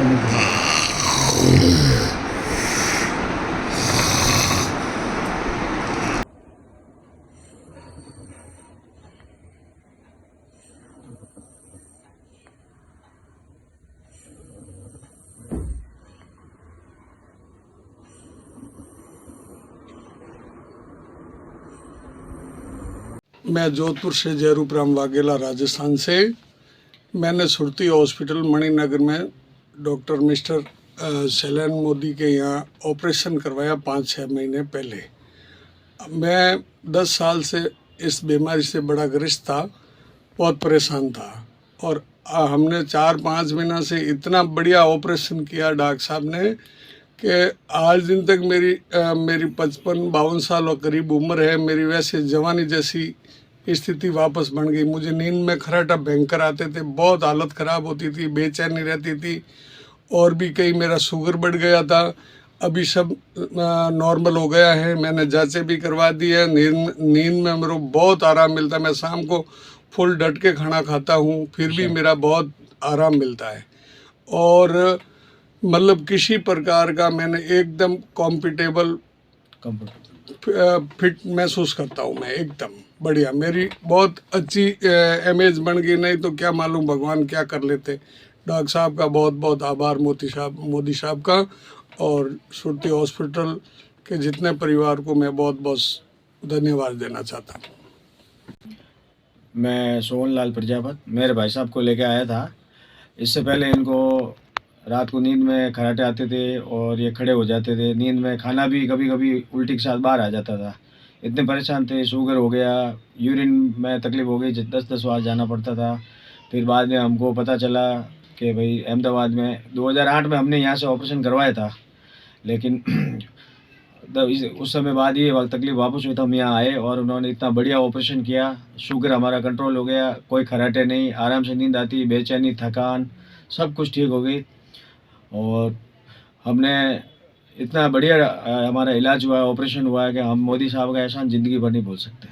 मैं जोधपुर से जयरूप राम वाघेला राजस्थान से। मैंने सुरती हॉस्पिटल मणिनगर में डॉक्टर मिस्टर शैलेन मोदी के यहाँ ऑपरेशन करवाया 5-6 महीने पहले। मैं 10 साल से इस बीमारी से बड़ा ग्रस्त था, बहुत परेशान था। और हमने 4-5 महीना से इतना बढ़िया ऑपरेशन किया डॉक्टर साहब ने कि आज दिन तक मेरी 55-52 साल और करीब उम्र है। मेरी वैसे जवानी जैसी स्थिति वापस बन गई। मुझे नींद में खर्राटा भयंकर आते थे, बहुत हालत ख़राब होती थी, बेचैनी रहती थी, और भी कई मेरा शुगर बढ़ गया था। अभी सब नॉर्मल हो गया है। मैंने जांचें भी करवा दी है। नींद में मेरे को बहुत आराम मिलता है। मैं शाम को फुल डट के खाना खाता हूँ, फिर भी मेरा बहुत आराम मिलता है। और मतलब किसी प्रकार का मैंने एकदम कॉम्फर्टेबल फिट महसूस करता हूँ मैं, एकदम बढ़िया। मेरी बहुत अच्छी इमेज बन गई, नहीं तो क्या मालूम भगवान क्या कर लेते। डॉक्टर साहब का बहुत बहुत आभार, मोदी साहब का, और सुरती हॉस्पिटल के जितने परिवार को मैं बहुत बहुत धन्यवाद देना चाहता हूँ। मैं सोहन लाल प्रजापत मेरे भाई साहब को लेके आया था। इससे पहले इनको रात को नींद में खर्राटे आते थे और ये खड़े हो जाते थे। नींद में खाना भी कभी कभी उल्टी के साथ बाहर आ जाता था। इतने परेशान थे, शुगर हो गया, यूरिन में तकलीफ़ हो गई, 10-10 बार जाना पड़ता था। फिर बाद में हमको पता चला कि भाई अहमदाबाद में 2008 में हमने यहाँ से ऑपरेशन करवाया था, लेकिन उस समय बाद ये तकलीफ वापस हुई तो हम यहाँ आए और उन्होंने इतना बढ़िया ऑपरेशन किया। शुगर हमारा कंट्रोल हो गया, कोई खर्राटे नहीं, आराम से नींद आती, बेचैनी, थकान सब कुछ ठीक हो गई। और हमने इतना बढ़िया हमारा इलाज हुआ, ऑपरेशन हुआ है कि हम मोदी साहब का एहसान ज़िंदगी भर नहीं भूल सकते।